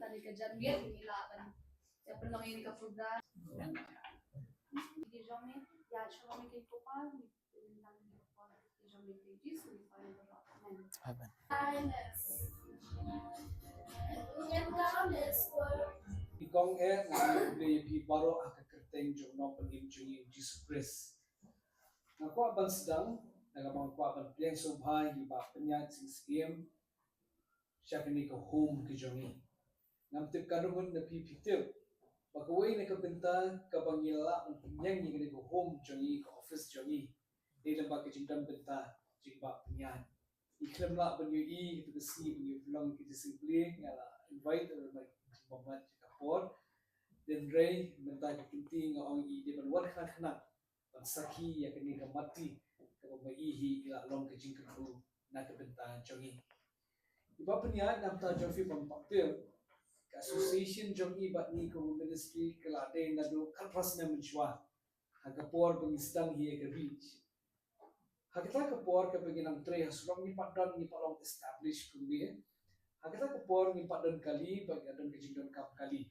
tadi ka Janvier inilaban. Ya perlu ini ka program. Di Janvier ya cuma kay Tupa tentang di Janvier kay Jesus Amen. Amen. Ikong na pi baro akakerteng jo no pagim jo Jesus Christ. Ngako ban sedang nagamang ko ban plan so bhai ba penyat sing skiem syakni ko home ki jongi. Ngam tip kanumun na pi pitip. Bagaway na kabenta kabangila ang penyang ni ko home jongi ko office jongi. Di lembag ke jingdam benta jingba penyat. Iklam la ban yu I to see ban yu long ki discipline ngala invite or like mamat kapor. Dan Ray minta kepenting orang I dia berbuat khana ban saki ya kini mati kalau ihi ila long ke jingkru na ke benta jongi iba penya nam ta jofi bang pakte association jongi bat ni ko ministry kala de na do kalpas na menchwa hakapor bang istang hi ke reach hakata kapor ke bagi nam tre haslong ni padon ni palong establish kumbi hakata kapor ni padon kali bagi adon ke jingkru kap kali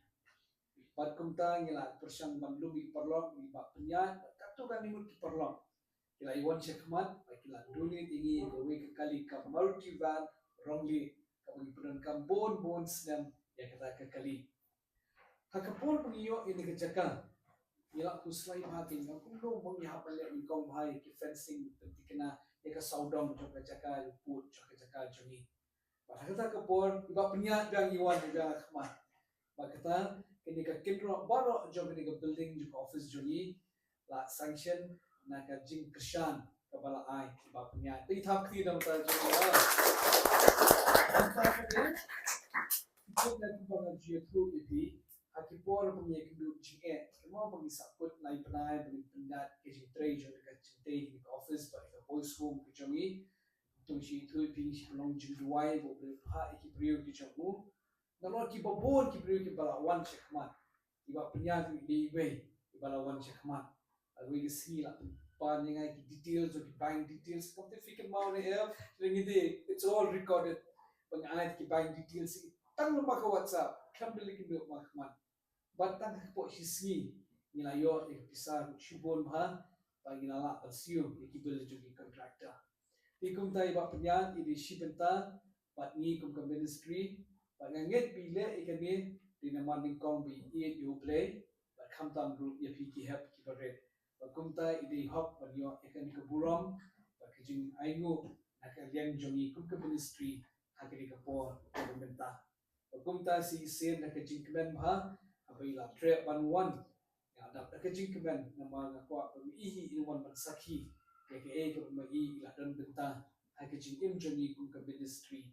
Bat kumta ngila persyang bandung di perlong di bak penyat katu kan nimut di perlong kila iwan cekmat kila dunia tinggi gawe kekali kam multivan rongli kabagi pedon kam bon senam ya kata kekali hakapol pengiyo ini kecaka ngila ku selai bahagia aku lo mengyahap balik ingkong bahai ki fencing tentu kena ya ke saudong jok kecaka luput jok kecaka jongi bat kata kapol iba penyat jang iwan juga khmat bat kata kini ka kinro baro jo kini ka building jo office jo ni la sanction na ka jing krishan ka bala ai ba punya ti thap ti dam ta jo la ta ka de ko na ku ba ji thu ipi akipor punya kindu jing kemo pagi saput nai panai bagi pendat ke jing tre jo ka jing te ni office ba ka boys home ke jo ni tu shi thu ipi shi long jing duai bo bre pha iki brio ki jo mu Namun kita bon kita beri kita lawan cekmat, kita punya tu di way kita lawan cekmat. Lalu ini sini lah, panjangnya details, jadi buying details. Kamu tu fikir mau ni ya, jadi it's all recorded. Penganut kita buying details, tang lemah ke WhatsApp, kamu beli kita makmat. Batang kepok sini, ni lah yo, pisah cubon bah, bagi nala pensiun, kita beli juga kontraktor. Ikum tay ba punya ini si benta, bat ni kum ke ministry. Panganget bila ikani di nama ningkong bi eat you play, but come down group ya piki help kita red. Bakumta ide hop banyo ikani ke buram, bakijing aigu nak liang jongi kum ke ministry hakini ke por pemerintah. Bakumta si sen nak jing kemen bah, apabila trap 11 ya ada nak jing kemen nama ngakwa ihi ilwan bansaki ya ke ke magi ila dan benta hakijing im jongi kum ke ministry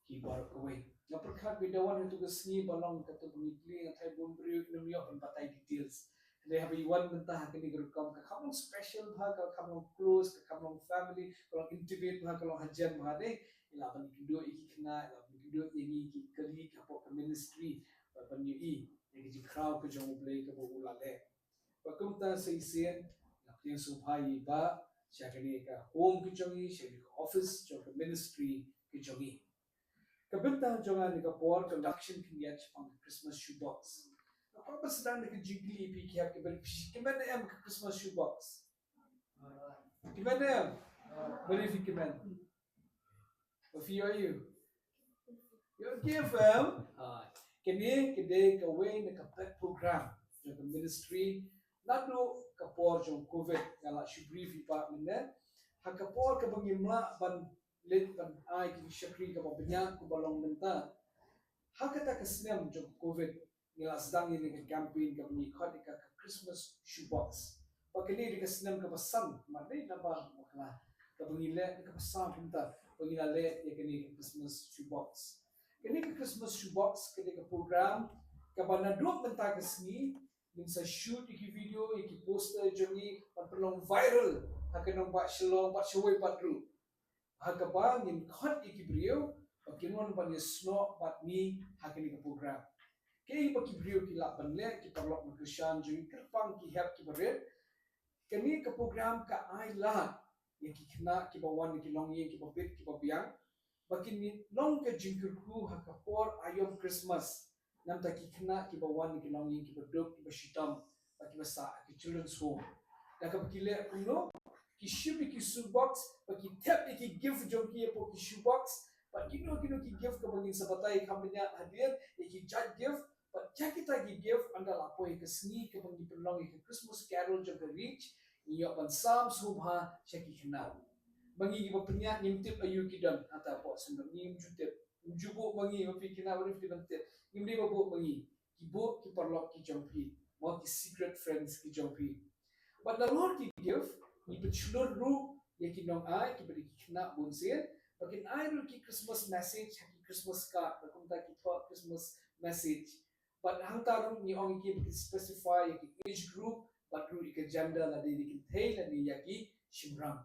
ki bar away. Na perkhat bidawan itu kesni balong kata pengikli yang thai bon beri nemyo patai details. They have one mentah kini gerukam ke kamong special bah ke kamong close ke kamong family kalau intimate bah kalau hajan bah de ila ban kido iki kena ila ban kido ini ki kali ke apa ministry ban yu I yang ji crowd ke jong play ke bo ulale. Bakum ta seisen nak yang subhai ba syakani ke home ke jongi syakani ke office jong ministry ke jongi. Kabenta jangan nikapor production kiyat pang Christmas shoebox. Apa ba sedang nak jigli pi kiyat ke beli kiman em Christmas shoebox. Kiman em? Beli fi kiman. What fee are you? You give em. Kini kede kawe nak pet program jong ministry nado kapor jong COVID ngala shubri fi pa minne. Hakapor ka bangimla ban let ban ai ki shakri ka babnya ku balong menta hakata ka snem jog COVID ngila sedang ini ke campaign ka ni khot ka Christmas shoebox pakini ka snem ka pasang mari na ba makla ka bangile ka pasang pinta bangila le ya kini Christmas shoebox kini ka Christmas shoebox kini ka program ka banaduk menta ka sni min sa shoot iki video iki poster jongi perlong viral hakanong ba shalom ba showy patru Hakapa ngin khot ikibrio pakinon ban sno pat ni hakini ke program ke pakibrio ki la ban le ki parlok na krishan ju kerpang ki help ki baret kini ke program ka ai la ye ki kena ki bawan ki long ye ki babit ki babiang bakin ni long ke jingkur ku hakapor ayom Christmas nam ta ki khna ki bawan ki longing ki beduk ki beshitam pa ki basa ki children's home da ka ki le kuno ki shibi ki shoebox pa ki tap ki give jom ki po ki shoebox pa kino ki give ka bangin sabatai kambanya hadir ki judge give pa kya kita ki give anda lapo ki sni ka bangi pelong ki Christmas carol jom ka reach iyo ban sam subha shaki khna bangi ki penya nimtip ayu ki dan ata po sundam nim jutip jubo bangi mapi kina barif di bantet nimdi babo bangi ki bo ki parlok ki jompi mo ki secret friends ki jompi but the Lord ki give ni pechulur ru ye ki nong ai ki beri ki kna bunsin bakin ai ru ki Christmas message ki Christmas card bakum ta ki thought Christmas message but hang ta ru ni ong ki specify ye ki age group but ru ki gender la di ki thei la di ya ki shimram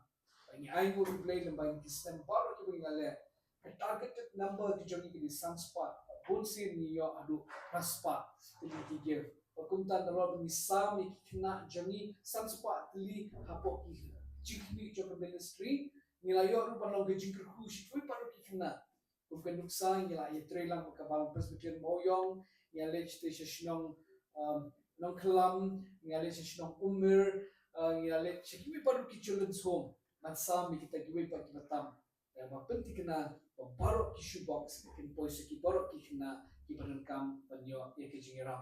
bangi ai ru play lembai ki stem baro ki bangi ale a targeted number ki jongi ki sunspot bunsin ni yo adu raspa ki give Pakumtan na rob ni Sam ni kina jani sunspot li hapo ki jikni jo ministry ni la yo ru panong ke jingkru hu shi tui paro ki kina bukan nuksa ni la ye trailang ka bang presbyterian moyong ni ale chite shnong nong kelam ni ale shnong umir ni ale chikimi paro ki children's home man Sam ni kita giwe pa ki batam ya mapenti kena baro ki shoebox kin poise ki baro ki kina ki kam panyo ye ki jingira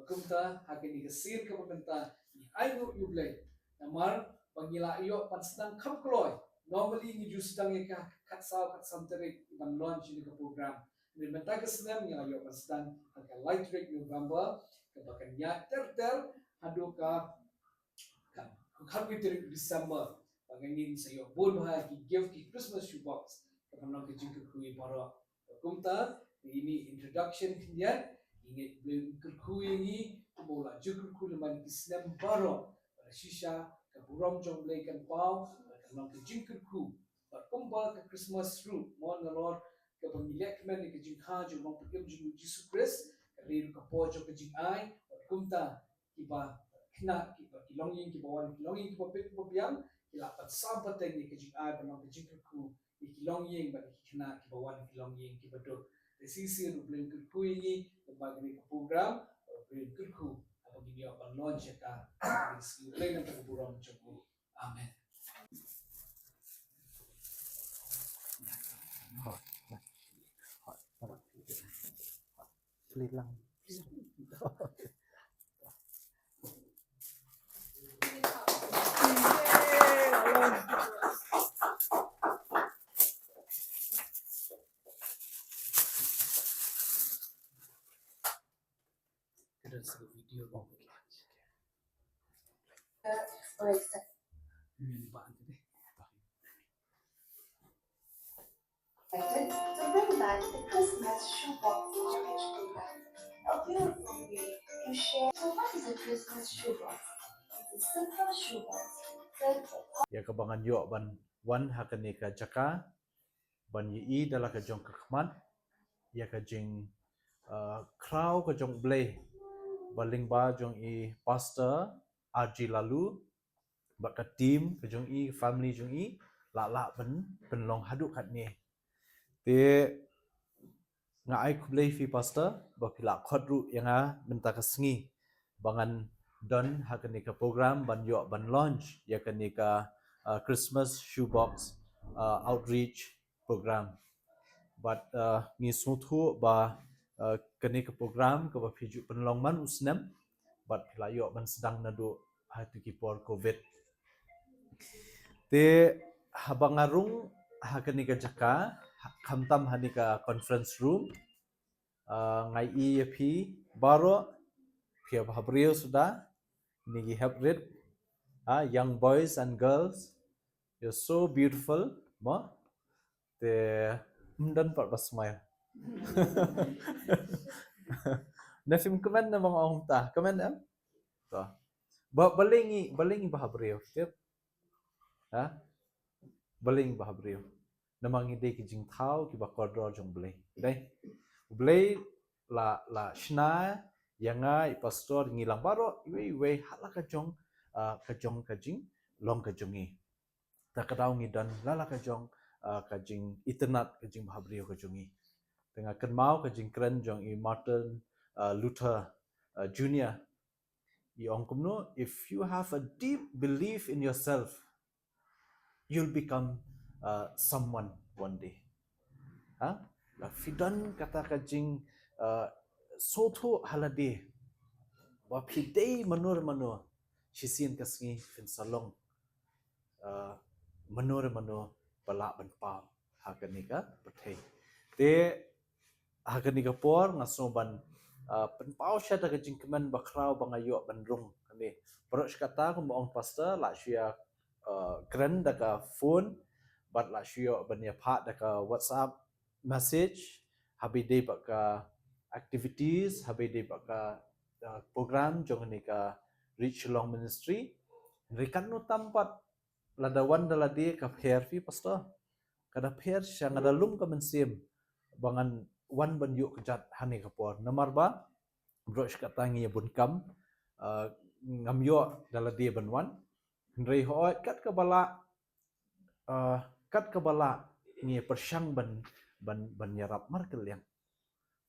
kumta hakin ni kesir ke pementa ni ayu yublay namar pangila iyo pan sedang kam kloy normally ni ju sedang ka kat saw kat santerik ban launch ni ke program ni menta ke sedang ni ayo pan sedang ka light break November ke bakan ya ter hadu ka kan witerik December pangangin sayo bon ha ki give ki Christmas shoebox ke panong ke jingku kui baro kumta ini introduction kian ingit belum kerkui ini bola jukur kul man kisnem baro pada shisha ke buram jong kan pau ke nong ke jing kerku but kumbal ke Christmas ru mon lor ke pemilek men ke jing ha jong nong pekem jing Jesus Christ ke rir ke po jong ke jing ai kumta kiba kena kiba kilonging kiba wan kilonging kiba pek biang kila pat sampat ke jing ai nong ke jing kerku kilonging ba kena kiba wan kilonging kiba do sisi ru belum kerku ini bagi program beri kerku apa gini apa launch ka lain apa buram cukup amen Pelit lang. kita satu video bang or accept ini pak deh to bring back the Christmas shoebox outreach program, a beautiful way to share. So what is a Christmas shoebox? It's a simple shoebox filled with Ya kabangan yo ban wan hakani ka jaka ban yi dala ka jong khman ya ka jing crow ka jong blay baling ba jong i pastor RG lalu ba ka team ka jong i family jong i la ban long hadu kat ni te nga ai kublay fi pastor ba pila khodru yanga benta ka sngi bangan don hakani ka program ban yo ban launch ya kani ka Christmas shoebox outreach program but ngi suthu ba kani ka program ka ba phiju penlong man usnam but pila yo ban sedang nadu hatu ki por covid te habangarung hakani ka jaka khamtam hani ka conference room ngai EP baro pia bhabrio sudah nigi hybrid young boys and girls you're so beautiful ma te mdan pat basmaya nafim comment na mga ong ta comment am to balingi bhabrio tip baling bhabrio namang ide ki jing thau ki ba kodro jong blay la shna yanga pastor ngilang baro iwe hala ka jong ka jing long ka jongi ta kadau ngi dan lala ka jong ka jing internet ka jing bhabrio ka jongi tengah kenmau ka jing kren jong i Martin Luther Junior. Iong kumno, if you have a deep belief in yourself, you'll become someone one day. Ha? Fidan kata kajing soto halade. Wapidei manur shisin kasngi fin salong manur balak banpam hakanika perthei. Te hakanika por ngasoban penpau sya da kajing kemen bakrau bangayo bandrung kani. Perut kata ko moong pastor la syia kren da ka phone but la syia bania phat da ka WhatsApp message habide baka activities habide baka program jong ni ka Reach Long Ministry rekan no tampat ladawan daladi ka pherfi pastor kada pher syang ada lum ka mensim bangan wan ban yuk kejat hani kapor nomor ba bro kata ngi bunkam ngamyo daladi banwan rei ho kat kabala ngi persyang ban yarap markel yang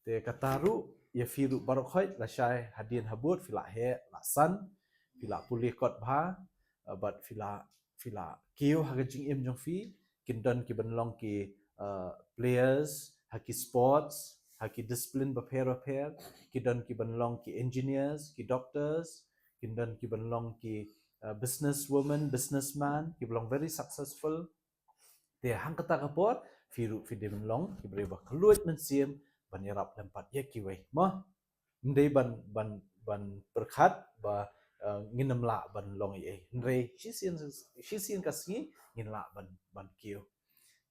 te kataru ya firu barokhoi la syai hadin habut fila he lasan fila pulih kot bha bat fila kiu hagajing im jong fi kindan ki banlong ki players haki sports haki discipline baper kidan ki banlong ki engineers ki doctors kindan ki banlong ki business woman businessman ki belong very successful te hang kata kapor firu fi de banlong ki breba keluit mensim ban yarap lempat ye ki wei mah ndei ban berkat ba nginam la ban long ye ndrei shisien kasngi ngin la ban kiu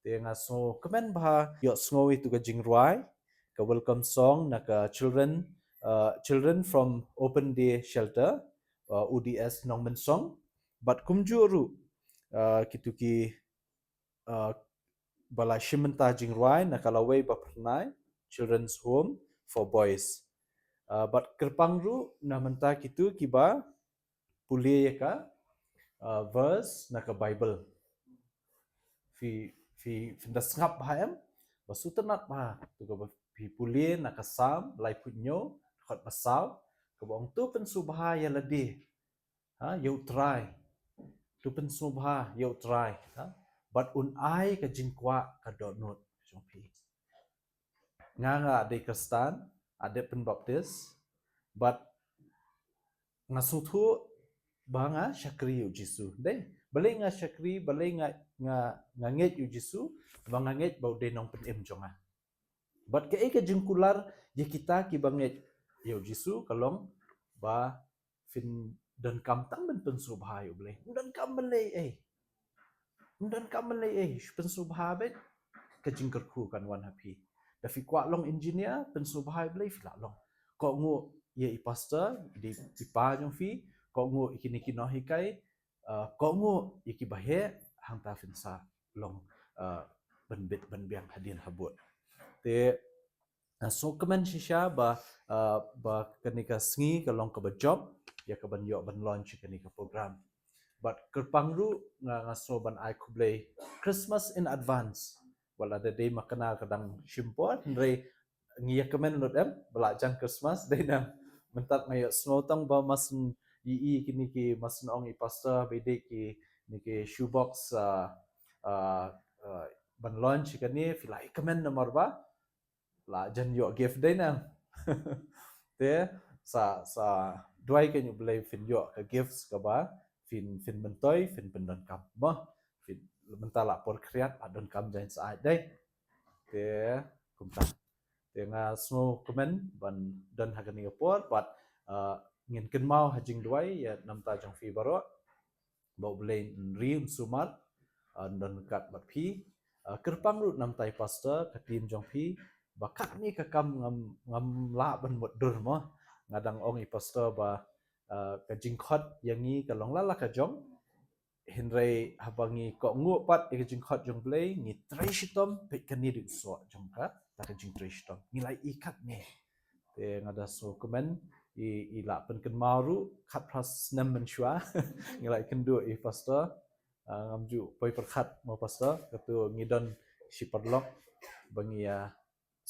te nga so comment ba yo sngowi tu ka jingruai ka welcome song na ka children from open day shelter UDS Nongmen song but kumjuru kituki bala shimenta jingruai na kalawei ba pernai children's home for boys but kerpangru na menta kitu kiba pulie ka verse na ka Bible fi das ngap bahem basutenat ba tu ka fi pulie na ka sam lai punyo khot basau ka bong tu pen subha ya ladi ha you try tu pen subha you try ha but un ai ka jingkwa ka donot jongpi nga de Kristen ade pen baptis but ngasutu banga syakri yu jisu deh balik nga syakri balik nga nget yu jisu banga nget bau de nong pen im jonga but ke ka jengkular ye kita ki banget yu jisu kalong ba fin dan kam tang ben pen subha yu boleh dan kam belai pen subha bet ka jingkerku kan wan happy da fi kwa long engineer pen subha boleh fi la long ko ngu ye i pastor di pa jong fi ko ngu ikini kino hikai ko ngu iki bahe hang ta fin sa long ben biang hadin habut te so kemen shisha ba kenika sngi ka long ka job ya ka ban yo ban launch kenika program but kerpangru nga so ban ai kublei Christmas in advance wala da day makana kadang shimpor ndrei ngiya kemen lot em belajan Christmas day na mentat ngayo snotang ba masen kini ki masen ong i pastor bede ki niki shoebox ban launch kani filai kemen nomor ba la jan yo gift day na te sa duai ke nyu blai fin yo ka gifts ka ba fin mentoi fin pendon kam ba fin mentala por kreat adon kam jan sa dai te kumta te nga smo komen ban don hagani por but ngin ken mau hajing duai ya namta jong fi baro bau blai rim sumat don kat bat phi kerpang ru namtai pastor ka tim jong phi bakat ni ka kam ngam la ban mot dur mo ngadang ong i pastor ba ka jingkhot yangi ka long la ka jong hinrei habangi ko ngu pat ka jingkhot jong blai ngi trishitom pe kani du so jong ka ta ka jing trishitom ngilai ikat ni te ngada so komen i la pen ken maru khat pras nem men shwa ngilai kendu i pastor ngamju poi perkhat mo pastor katu ngidon si perlok bangi ya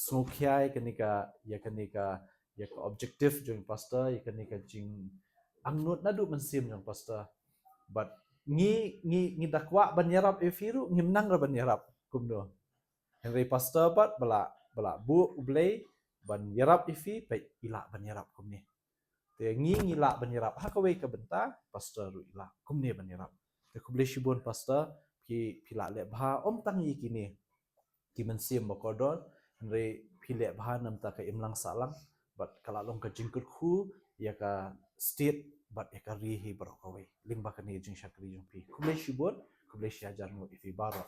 smukiai kenika ya ka objektif jong pastor ya kani ka jing angnut nadu mensim jong pastor but ngi dakwa ban yarap efiru ngimnang ra ban yarap kumno Henry pastor bat bala bu ublay ban yarap ifi pai ila ban yarap kumni te ngi ila ban yarap ha ka we ka benta pastor ru ila kumni ban yarap te kuble shibon pastor ki pila le bha om tangi kini ki mensim bakodol Henry pile bha nam ta ka imlang salang but kala long ka jingkut khu ya ka state but ya ka rihi bro ka we ling ba ka ni jing shakri jung pi kuble shibon kuble shajar ngo ifi baro